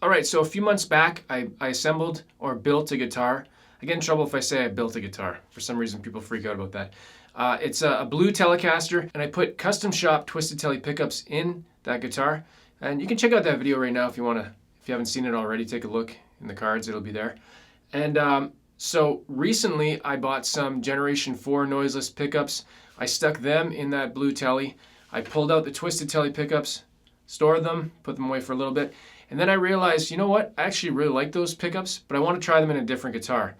All right, so a few months back, I assembled or built a guitar. I get in trouble if I say I built a guitar. For some reason, people freak out about that. It's a blue Telecaster, and I put custom shop Twisted Telly pickups in that guitar. And you can check out that video right now if you want to. If you haven't seen it already, take a look in the cards. It'll be there. And so recently, I bought some Generation 4 noiseless pickups. I stuck them in that blue Telly. I pulled out the Twisted Telly pickups, stored them, put them away for a little bit. And then I realized, you know what? I actually really like those pickups, but I want to try them in a different guitar.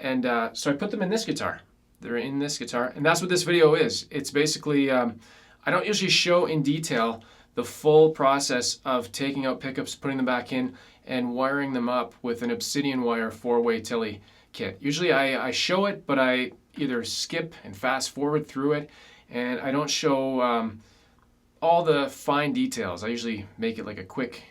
And so I put them in this guitar. They're in this guitar. And that's what this video is. It's basically, I don't usually show in detail the full process of taking out pickups, putting them back in, and wiring them up with an Obsidianwire 4-way Telly kit. Usually I show it, but I either skip and fast forward through it, and I don't show all the fine details. I usually make it like a quick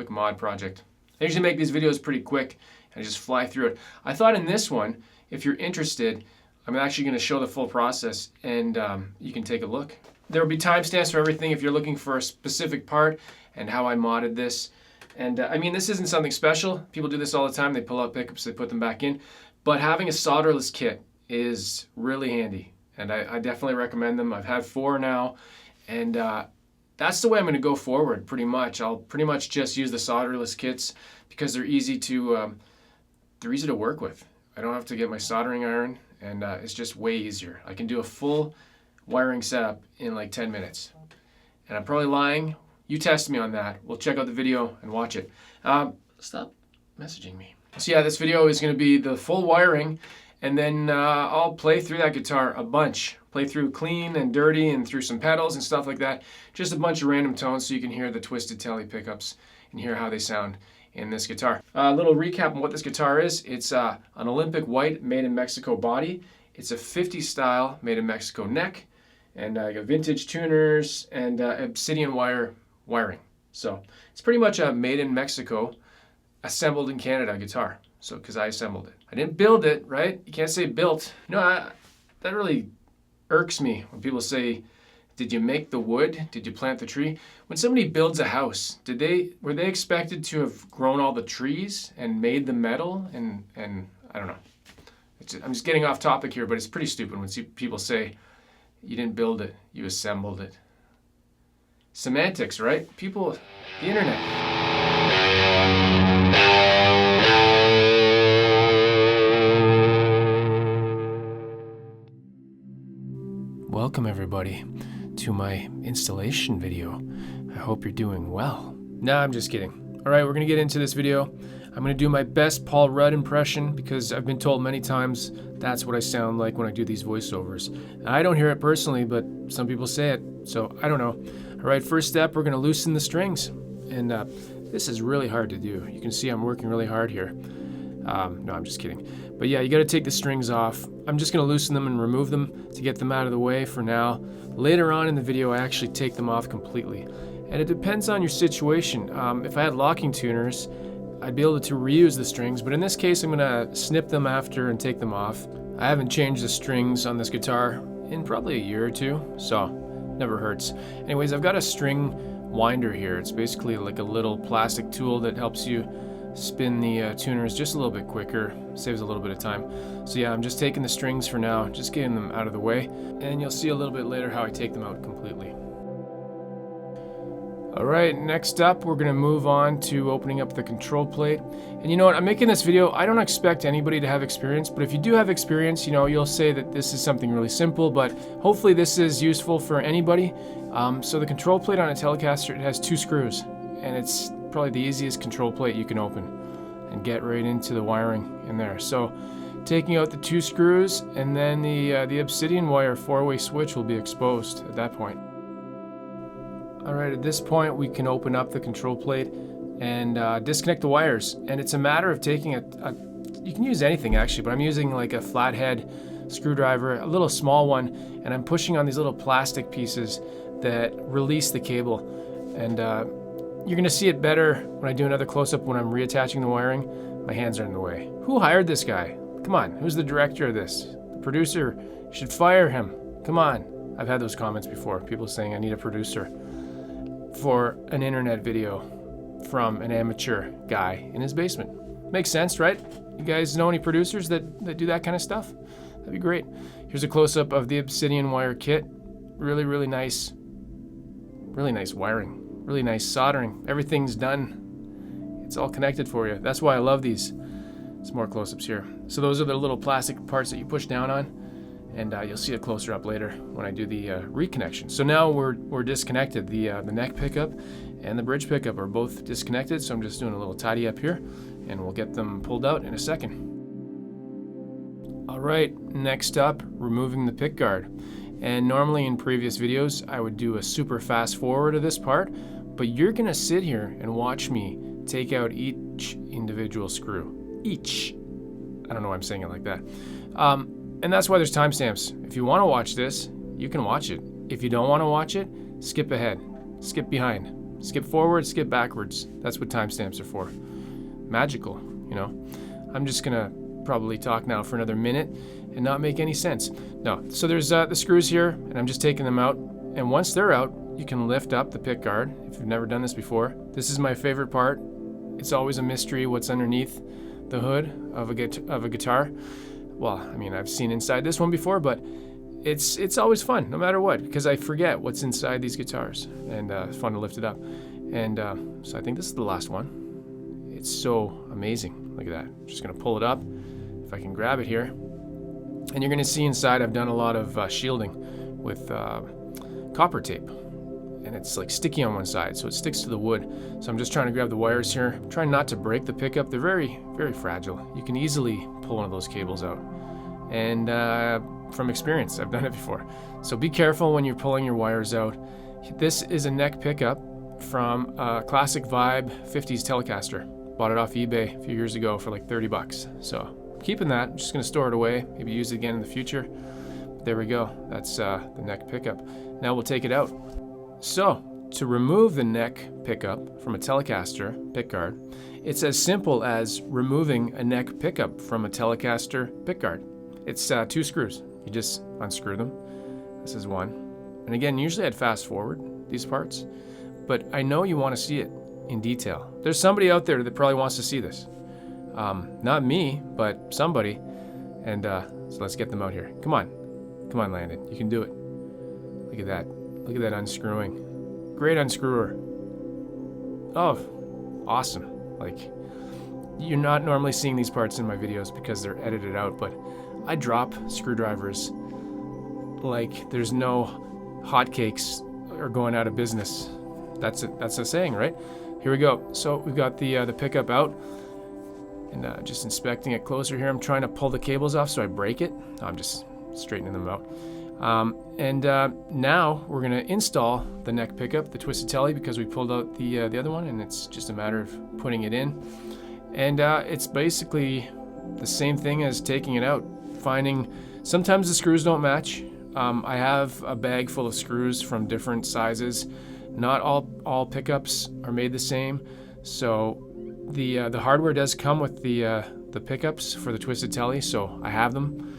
mod project. I usually make these videos pretty quick and just fly through it. I thought in this one, if you're interested, I'm actually going to show the full process, and you can take a look. There will be timestamps for everything if you're looking for a specific part and how I modded this. And I mean, this isn't something special. People do this all the time. They pull out pickups, they put them back in. But having a solderless kit is really handy, and I definitely recommend them. I've had 4 now, and that's the way I'm going to go forward pretty much. I'll pretty much just use the solderless kits because they're easy to work with. I don't have to get my soldering iron, and it's just way easier. I can do a full wiring setup in like 10 minutes. And I'm probably lying. You test me on that. We'll check out the video and watch it. Stop messaging me. So yeah, this video is going to be the full wiring, and then I'll play through that guitar a bunch. Play through clean and dirty and through some pedals and stuff like that. Just a bunch of random tones so you can hear the Twisted Telly pickups and hear how they sound in this guitar. A little recap on what this guitar is. It's an Olympic white made in Mexico body. It's a 50 style made in Mexico neck. And I got vintage tuners and Obsidianwire wiring. So it's pretty much a made in Mexico, assembled in Canada guitar. So because I assembled it. I didn't build it, right? You can't say built. That really irks me when people say, did you make the wood? Did you plant the tree? When somebody builds a house, were they expected to have grown all the trees and made the metal? And I don't know. I'm just getting off topic here, but it's pretty stupid when people say, you didn't build it, you assembled it. Semantics, right? People, the internet. Welcome everybody to my installation video. I hope you're doing well. No, I'm just kidding. All right, we're gonna get into this video. I'm gonna do my best Paul Rudd impression because I've been told many times that's what I sound like when I do these voiceovers. I don't hear it personally, but some people say it, so I don't know. All right, first step, we're gonna loosen the strings. And this is really hard to do. You can see I'm working really hard here. No, I'm just kidding. But yeah, you gotta take the strings off. I'm just gonna loosen them and remove them to get them out of the way for now. Later on in the video, I actually take them off completely. And it depends on your situation. If I had locking tuners, I'd be able to reuse the strings, but in this case, I'm gonna snip them after and take them off. I haven't changed the strings on this guitar in probably a year or 2, so never hurts. Anyways, I've got a string winder here. It's basically like a little plastic tool that helps you spin the tuners just a little bit quicker, saves a little bit of time. So yeah, I'm just taking the strings for now, just getting them out of the way, and you'll see a little bit later how I take them out completely. Alright, next up we're going to move on to opening up the control plate. And you know what, I'm making this video, I don't expect anybody to have experience, but if you do have experience, you'll say that this is something really simple, but hopefully this is useful for anybody. So the control plate on a Telecaster, it has 2 screws, and it's probably the easiest control plate you can open and get right into the wiring in there. So taking out the 2 screws, and then the Obsidianwire 4-way switch will be exposed at that point. Alright, at this point we can open up the control plate and disconnect the wires. And it's a matter of taking you can use anything actually, but I'm using like a flathead screwdriver, a little small one, and I'm pushing on these little plastic pieces that release the cable. And you're going to see it better when I do another close-up when I'm reattaching the wiring. My hands are in the way. Who hired this guy? Come on, who's the director of this? The producer. You should fire him. Come on. I've had those comments before. People saying I need a producer for an internet video. from an amateur guy in his basement. Makes sense, right? You guys know any producers that do that kind of stuff? That'd be great. Here's a close-up of the Obsidianwire kit. Really, really nice wiring, really nice soldering. Everything's done. It's all connected for you. That's why I love these. Some more close-ups here. So those are the little plastic parts that you push down on, and you'll see a closer up later when I do the reconnection. So now we're disconnected. The neck pickup and the bridge pickup are both disconnected, so I'm just doing a little tidy up here, and we'll get them pulled out in a second. All right, next up, removing the pick guard. And normally in previous videos, I would do a super fast forward of this part, but you're gonna sit here and watch me take out each individual screw. Each. I don't know why I'm saying it like that. And that's why there's timestamps. If you wanna watch this, you can watch it. If you don't wanna watch it, skip ahead, skip behind, skip forward, skip backwards. That's what timestamps are for. Magical, you know? I'm just gonna probably talk now for another minute and not make any sense. No, so there's the screws here, and I'm just taking them out. And once they're out, you can lift up the pick guard if you've never done this before. This is my favorite part. It's always a mystery what's underneath the hood of a guitar. Well, I mean, I've seen inside this one before, but it's always fun, no matter what, because I forget what's inside these guitars, and it's fun to lift it up. And so I think this is the last one. It's so amazing. Look at that. I'm just gonna pull it up, if I can grab it here. And you're gonna see inside I've done a lot of shielding with copper tape. And it's like sticky on one side, so it sticks to the wood. So I'm just trying to grab the wires here. I'm trying not to break the pickup. They're very, very fragile. You can easily pull one of those cables out. And from experience, I've done it before. So be careful when you're pulling your wires out. This is a neck pickup from a classic vibe 50s Telecaster. Bought it off eBay a few years ago for like 30 bucks. So keeping that, I'm just gonna store it away, maybe use it again in the future. There we go, that's the neck pickup. Now we'll take it out. So, to remove the neck pickup from a Telecaster pickguard, it's as simple as removing a neck pickup from a Telecaster pickguard. It's 2 screws. You just unscrew them. This is one. And again, usually I'd fast forward these parts, but I know you want to see it in detail. There's somebody out there that probably wants to see this. Not me, but somebody. And so let's get them out here. Come on, Landon, you can do it. Look at that. Look at that unscrewing. Great unscrewer. Oh, awesome. Like, you're not normally seeing these parts in my videos because they're edited out, but I drop screwdrivers like there's no hotcakes or going out of business. That's a saying, right? Here we go. So we've got the pickup out, and just inspecting it closer here. I'm trying to pull the cables off so I break it. I'm just straightening them out. Now we're gonna install the neck pickup, the Twisted Telly, because we pulled out the other one, and it's just a matter of putting it in. And it's basically the same thing as taking it out. Sometimes the screws don't match. I have a bag full of screws from different sizes. Not all pickups are made the same. So the hardware does come with the pickups for the Twisted Telly, so I have them.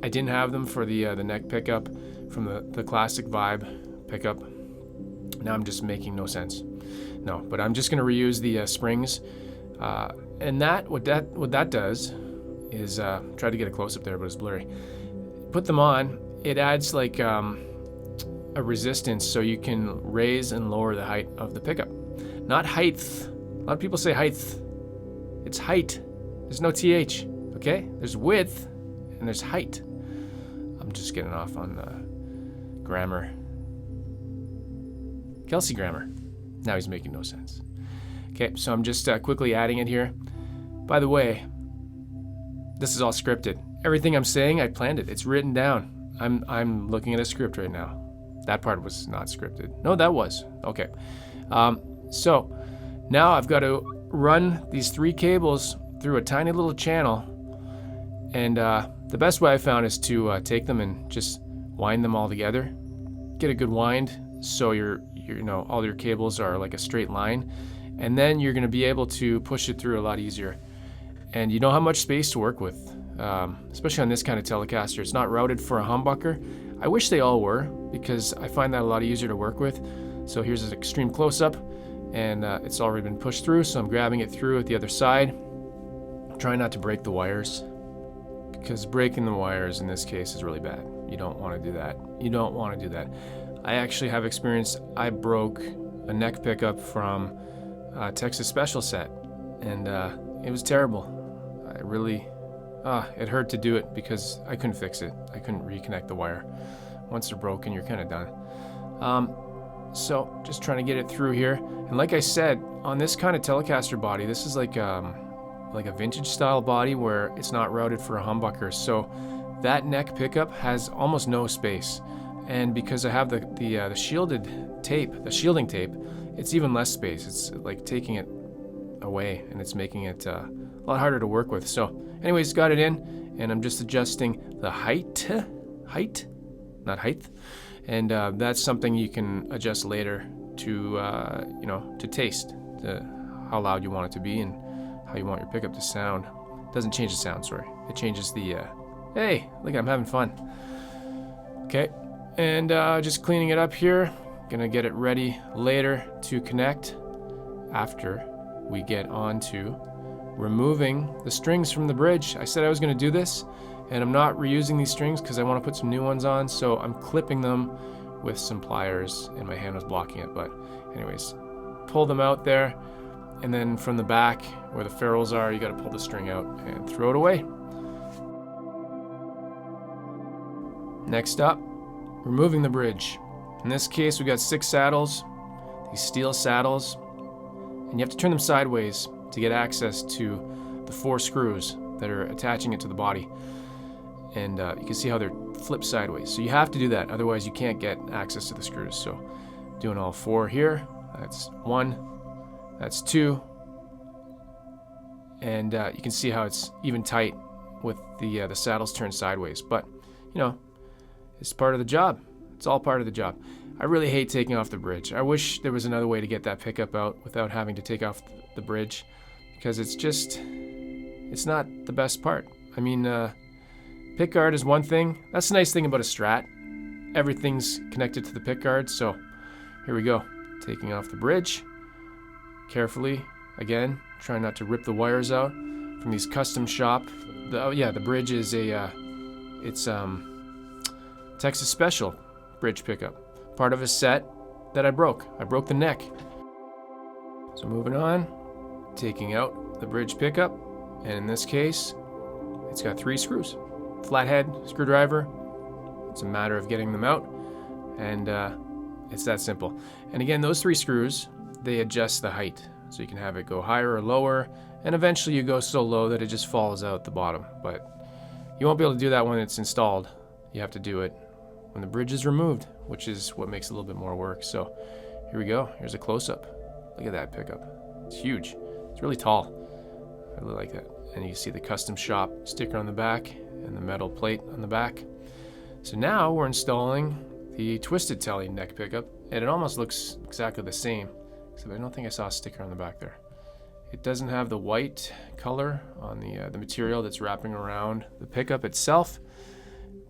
I didn't have them for the neck pickup from the classic vibe pickup. Now I'm just making no sense. No, but I'm just going to reuse the springs. And what that does is try to get a close up there, but it's blurry. Put them on. It adds like a resistance, so you can raise and lower the height of the pickup. Not height. A lot of people say height. It's height. There's no TH. Okay? There's width and there's height. I'm just getting off on grammar. Kelsey grammar. Now he's making no sense. Okay, so I'm just quickly adding it here. By the way, this is all scripted. Everything I'm saying, I planned it. It's written down. I'm looking at a script right now. That part was not scripted. No, that was. Okay. So now I've got to run these 3 cables through a tiny little channel, and the best way I found is to take them and just wind them all together. Get a good wind so all your cables are like a straight line, and then you're going to be able to push it through a lot easier. And you don't have much space to work with, especially on this kind of Telecaster. It's not routed for a humbucker. I wish they all were, because I find that a lot easier to work with. So here's an extreme close-up, and it's already been pushed through, so I'm grabbing it through at the other side. Trying not to break the wires, because breaking the wires in this case is really bad. You don't want to do that. You don't want to do that. I actually have experience. I broke a neck pickup from a Texas Special set, and it was terrible. I really, it hurt to do it because I couldn't fix it. I couldn't reconnect the wire. Once they're broken, you're kind of done. So just trying to get it through here. And like I said, on this kind of Telecaster body, this is like a vintage style body where it's not routed for a humbucker. So that neck pickup has almost no space. And because I have the shielded tape, the shielding tape, it's even less space. It's like taking it away, and it's making it a lot harder to work with. So anyways, got it in, and I'm just adjusting the height, not height. And that's something you can adjust later to, to taste how loud you want it to be and how you want your pickup to sound. It doesn't change the sound, sorry. It changes the, hey, look, I'm having fun. Okay, and just cleaning it up here. Gonna get it ready later to connect after we get on to removing the strings from the bridge. I said I was gonna do this, and I'm not reusing these strings because I want to put some new ones on, so I'm clipping them with some pliers, and my hand was blocking it. But anyways, pull them out there, and then from the back where the ferrules are, you got to pull the string out and throw it away. Next up, removing the bridge. In this case, we got 6 saddles, these steel saddles, and you have to turn them sideways to get access to the 4 screws that are attaching it to the body. And you can see how they're flipped sideways. So you have to do that, otherwise you can't get access to the screws. So doing all 4 here. That's 1, that's 2, and you can see how it's even tight with the saddles turned sideways. But it's part of the job. It's all part of the job. I really hate taking off the bridge. I wish there was another way to get that pickup out without having to take off the bridge, because it's not the best part. I mean, pickguard is one thing. That's the nice thing about a Strat. Everything's connected to the pickguard. So here we go. Taking off the bridge carefully. Again, trying not to rip the wires out from these custom shop. The bridge is it's Texas Special bridge pickup. Part of a set that I broke. I broke the neck. So moving on, taking out the bridge pickup, and in this case, it's got 3 screws. Flathead screwdriver. It's a matter of getting them out, and it's that simple. And again, those 3 screws, they adjust the height, so you can have it go higher or lower, and eventually you go so low that it just falls out the bottom. But you won't be able to do that when it's installed. You have to do it when the bridge is removed, which is what makes a little bit more work. So here we go. Here's a close-up. Look at that pickup. It's huge. It's really tall. I really like that. And you see the custom shop sticker on the back and the metal plate on the back. So now we're installing the Twisted Telly neck pickup, and it almost looks exactly the same, except I don't think I saw a sticker on the back there. It doesn't have the white color on the material that's wrapping around the pickup itself.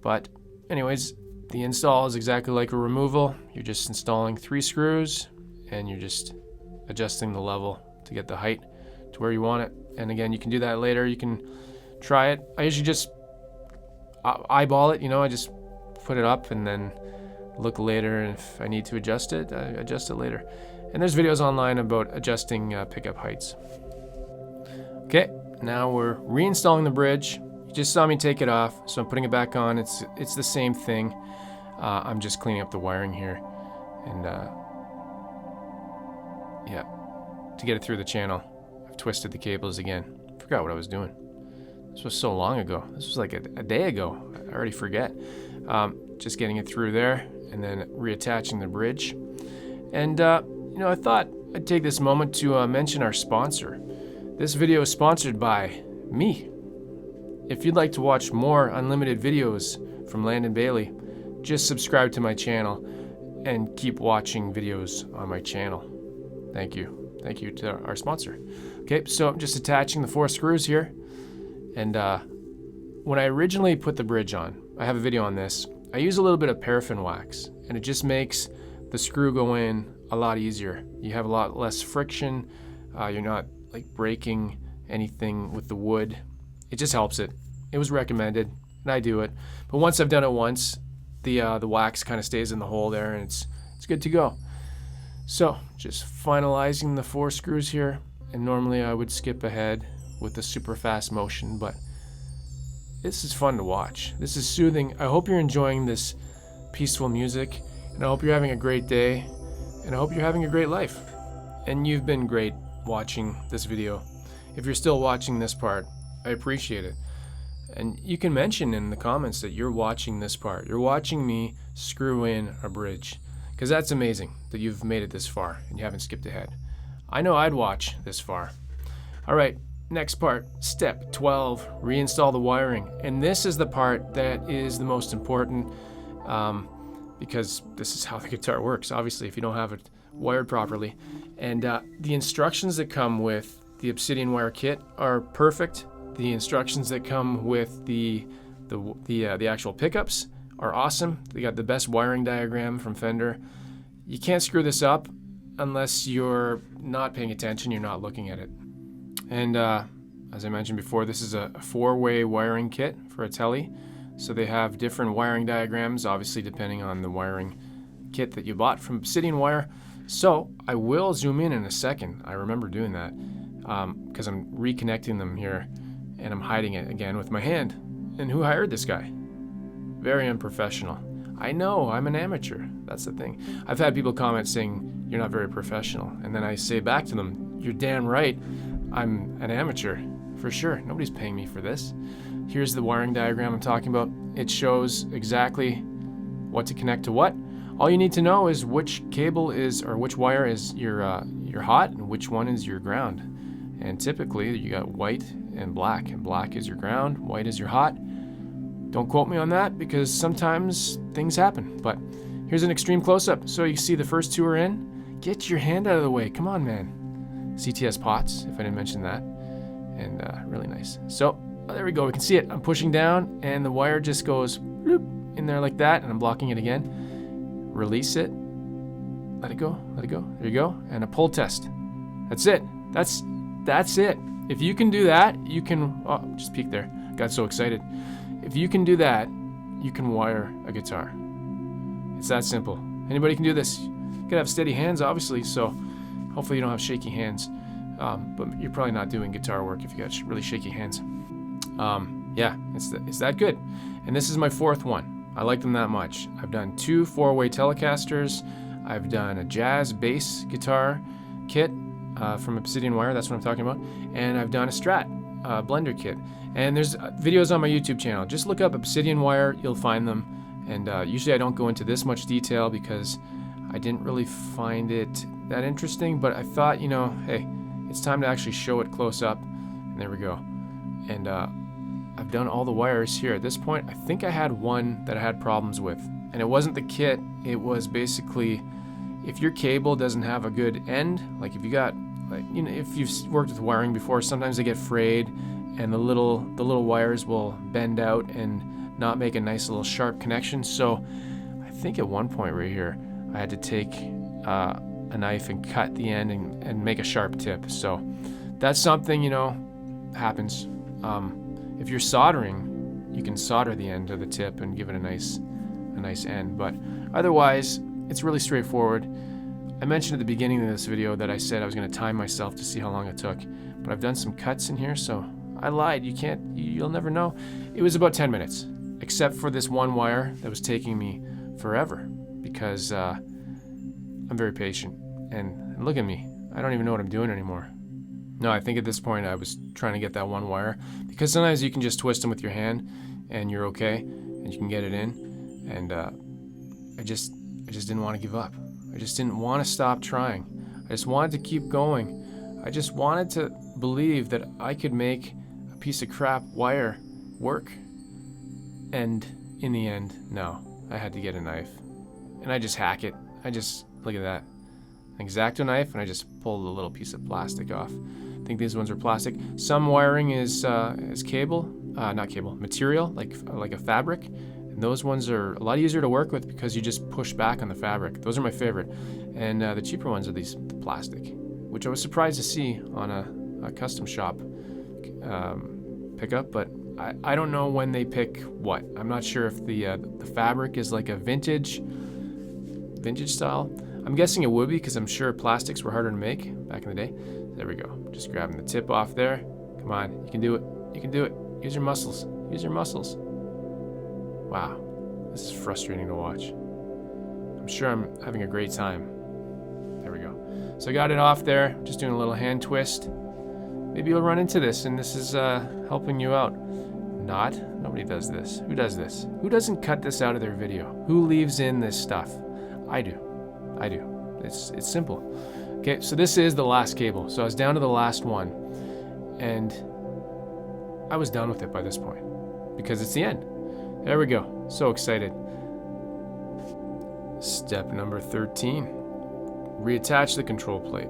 But anyways, the install is exactly like a removal. You're just installing 3 screws, and you're just adjusting the level to get the height to where you want it. And again, you can do that later. You can try it. I usually just eyeball it, I just put it up and then look later, and if I need to adjust it, I adjust it later. And there's videos online about adjusting pickup heights. Okay, now we're reinstalling the bridge. You just saw me take it off, so I'm putting it back on. It's the same thing. I'm just cleaning up the wiring here, and to get it through the channel, I've twisted the cables again. Forgot what I was doing. This was so long ago. This was like a day ago. I already forget. Just getting it through there and then reattaching the bridge. And I thought I'd take this moment to mention our sponsor. This video is sponsored by me. If you'd like to watch more unlimited videos from Landon Bailey, just subscribe to my channel and keep watching videos on my channel. Thank you. Thank you to our sponsor. Okay, so I'm just attaching the 4 screws here. And when I originally put the bridge on, I have a video on this, I use a little bit of paraffin wax, and it just makes the screw go in a lot easier. You have a lot less friction. You're not like breaking anything with the wood. It just helps it. It was recommended, and I do it. But once I've done it once, the wax kind of stays in the hole there, and it's good to go. So just finalizing the 4 screws here, and normally I would skip ahead with the super fast motion, but this is fun to watch. This is soothing. I hope you're enjoying this peaceful music, and I hope you're having a great day, and I hope you're having a great life. And you've been great watching this video. If you're still watching this part, I appreciate it. And you can mention in the comments that you're watching this part. You're watching me screw in a bridge, because that's amazing that you've made it this far and you haven't skipped ahead. I know I'd watch this far. All right, next part, step 12, reinstall the wiring. And this is the part that is the most important, because this is how the guitar works, obviously, if you don't have it wired properly. And the instructions that come with the Obsidianwire kit are perfect. The instructions that come with the actual pickups are awesome. They got the best wiring diagram from Fender. You can't screw this up unless you're not paying attention, you're not looking at it. And as I mentioned before, this is a 4-way wiring kit for a Tele. So they have different wiring diagrams, obviously depending on the wiring kit that you bought from Obsidianwire. So I will zoom in a second. I remember doing that because I'm reconnecting them here, and I'm hiding it again with my hand. And who hired this guy? Very unprofessional. I know, I'm an amateur. That's the thing. I've had people comment saying, you're not very professional. And then I say back to them, you're damn right. I'm an amateur, for sure. Nobody's paying me for this. Here's the wiring diagram I'm talking about. It shows exactly what to connect to what. All you need to know is which cable is, or which wire is your hot and which one is your ground. And typically you got white and black is your ground, white is your hot. Don't quote me on that because sometimes things happen, but here's an extreme close-up. So you see the first 2 are in. Get your hand out of the way, come on, man. CTS pots, if I didn't mention that, and really nice. So there we go, we can see it. I'm pushing down and the wire just goes bloop in there like that, and I'm blocking it again. Release it, let it go, there you go, and a pull test. That's it, that's it. If you can do that, you can, oh, just peeked there, got so excited. If you can do that, you can wire a guitar. It's that simple. Anybody can do this. You gotta have steady hands, obviously, so hopefully you don't have shaky hands. But you're probably not doing guitar work if you got really shaky hands. Yeah, it's that good. And this is my 4th one. I like them that much. I've done 2 4-way Telecasters. I've done a jazz bass guitar kit from Obsidianwire, that's what I'm talking about. And I've done a Strat blender kit. And there's videos on my YouTube channel. Just look up Obsidianwire, you'll find them. And usually I don't go into this much detail because I didn't really find it that interesting, but I thought, you know, hey, it's time to actually show it close up. And there we go. And I've done all the wires here. At this point, I think I had one that I had problems with. And it wasn't the kit, it was basically, if your cable doesn't have a good end, like if you got, like, you know, if you've worked with wiring before, sometimes they get frayed and the little wires will bend out and not make a nice little sharp connection. So I think at one point right here, I had to take a knife and cut the end and make a sharp tip. So that's something, you know, happens. If you're soldering, you can solder the end of the tip and give it a nice end. But otherwise, it's really straightforward. I mentioned at the beginning of this video that I said I was going to time myself to see how long it took, but I've done some cuts in here, so I lied. You'll never know. It was about 10 minutes, except for this one wire that was taking me forever because I'm very patient. And look at me. I don't even know what I'm doing anymore. No, I think at this point I was trying to get that one wire because sometimes you can just twist them with your hand and you're okay and you can get it in. And I just didn't want to give up. I just didn't want to stop trying. I just wanted to keep going. I just wanted to believe that I could make a piece of crap wire work. And in the end, no, I had to get a knife. And I just hack it. Look at that. An X-Acto knife, and I just pulled a little piece of plastic off. I think these ones are plastic. Some wiring is cable, not cable, material, like a fabric. And those ones are a lot easier to work with because you just push back on the fabric. Those are my favorite. And the cheaper ones are these plastic, which I was surprised to see on a custom shop pickup, but I don't know when they pick what. I'm not sure if the fabric is like a vintage style. I'm guessing it would be because I'm sure plastics were harder to make back in the day. There we go. Just grabbing the tip off there. Come on, you can do it. You can do it. Use your muscles. Use your muscles. Wow, this is frustrating to watch. I'm sure I'm having a great time. There we go. So I got it off there, just doing a little hand twist. Maybe you'll run into this and this is helping you out. Not. Nobody does this. Who does this? Who doesn't cut this out of their video? Who leaves in this stuff? I do. I do. It's simple. Okay, so this is the last cable. So I was down to the last one. And I was done with it by this point because it's the end. There we go. So excited. Step number 13. Reattach the control plate.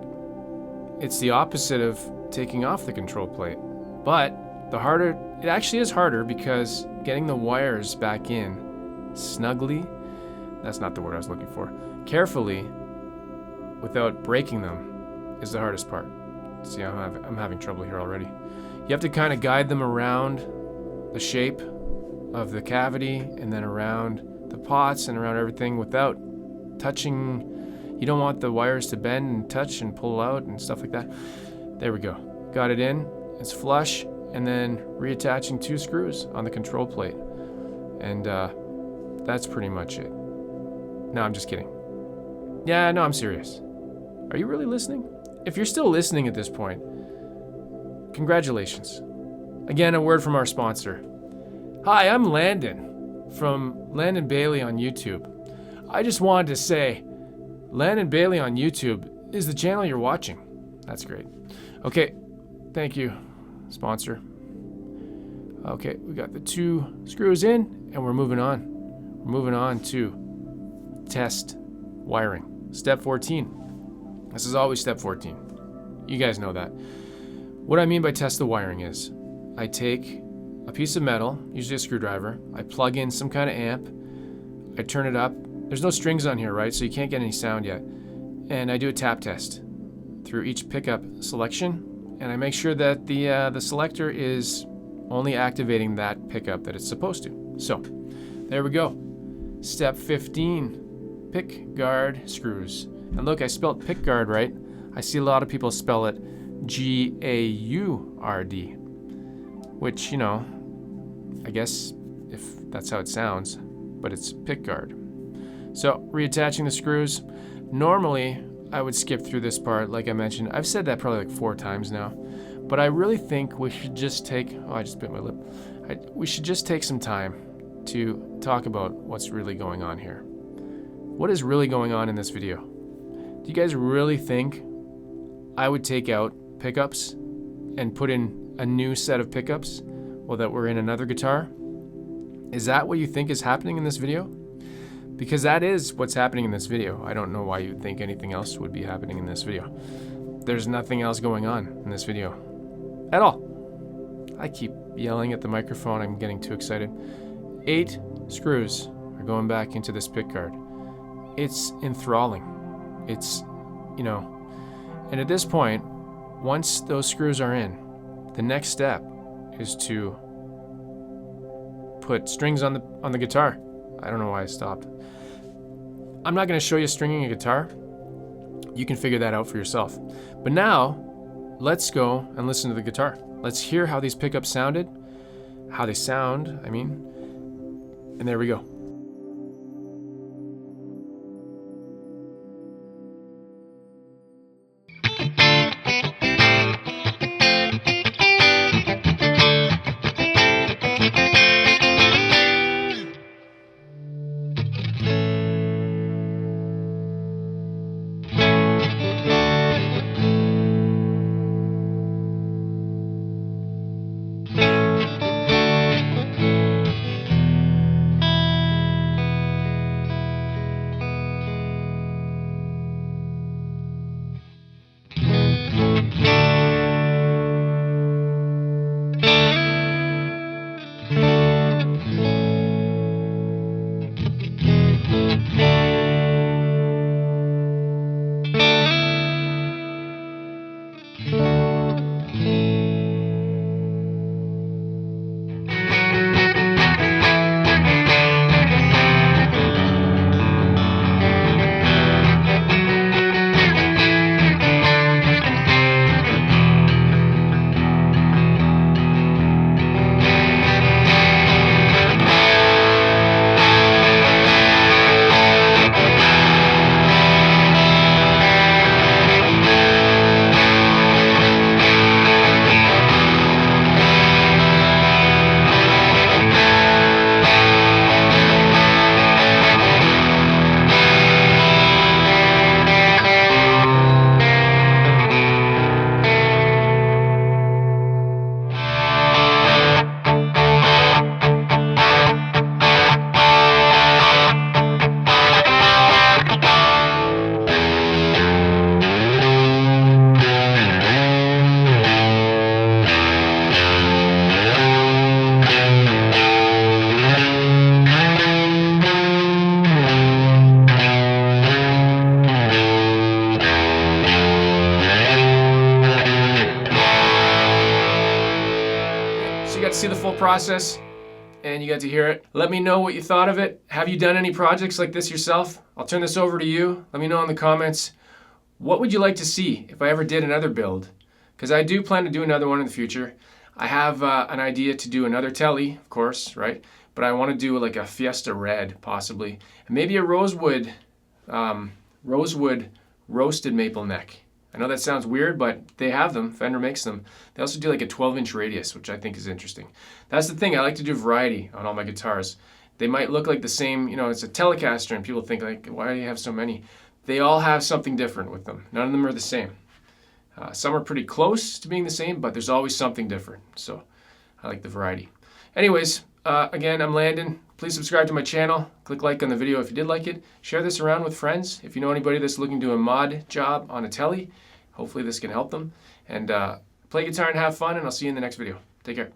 It's the opposite of taking off the control plate, but it actually is harder because getting the wires back in snugly, that's not the word I was looking for, carefully, without breaking them is the hardest part. See, I'm having trouble here already. You have to kind of guide them around the shape of the cavity and then around the pots and around everything without touching. You don't want the wires to bend and touch and pull out and stuff like that. There we go. Got it in. It's flush. And then reattaching 2 screws on the control plate. And that's pretty much it. No, I'm just kidding. Yeah, no, I'm serious. Are you really listening? If you're still listening at this point, congratulations. Again, a word from our sponsor. Hi, I'm Landon from Landon Bailey on YouTube. I just wanted to say, Landon Bailey on YouTube is the channel you're watching. That's great. Okay, thank you, sponsor. Okay, we got the 2 screws in and we're moving on. We're moving on to test wiring. Step 14. This is always step 14. You guys know that. What I mean by test the wiring is I take a piece of metal, usually a screwdriver, I plug in some kind of amp, I turn it up. There's no strings on here, right? So you can't get any sound yet. And I do a tap test through each pickup selection, and I make sure that the selector is only activating that pickup that it's supposed to. So, there we go. Step 15, Pickguard screws. And look, I spelled Pickguard right. I see a lot of people spell it G-A-U-R-D, which, you know, I guess if that's how it sounds, but it's Pickguard. So, reattaching the screws. Normally, I would skip through this part, like I mentioned. I've said that probably like 4 times now. But I really think we should just take... Oh, I just bit my lip. We should just take some time to talk about what's really going on here. What is really going on in this video? Do you guys really think I would take out pickups and put in a new set of pickups while that we're in another guitar? Is that what you think is happening in this video? Because that is what's happening in this video. I don't know why you'd think anything else would be happening in this video. There's nothing else going on in this video at all. I keep yelling at the microphone. I'm getting too excited. 8 screws are going back into this pickguard. It's enthralling. It's, you know, and at this point, once those screws are in, the next step is to put strings on the guitar. I don't know why I stopped. I'm not going to show you stringing a guitar. You can figure that out for yourself. But now, let's go and listen to the guitar. Let's hear how these pickups sounded, how they sound, I mean, and there we go. got to see the full process and you got to hear it. Let me know what you thought of it. Have you done any projects like this yourself? I'll turn this over to you. Let me know in the comments. What would you like to see if I ever did another build? Because I do plan to do another one in the future. I have an idea to do another Tele, of course, right? But I want to do like a Fiesta Red, possibly. And maybe a rosewood roasted maple neck. I know that sounds weird, but they have them. Fender makes them. They also do like a 12-inch radius, which I think is interesting. That's the thing. I like to do variety on all my guitars. They might look like the same, you know, it's a Telecaster, and people think like, why do you have so many? They all have something different with them. None of them are the same. Some are pretty close to being the same, but there's always something different. So I like the variety. Anyways, again, I'm Landon. Please subscribe to my channel. Click like on the video if you did like it. Share this around with friends. If you know anybody that's looking to do a mod job on a Tele, hopefully this can help them. And play guitar and have fun, and I'll see you in the next video. Take care.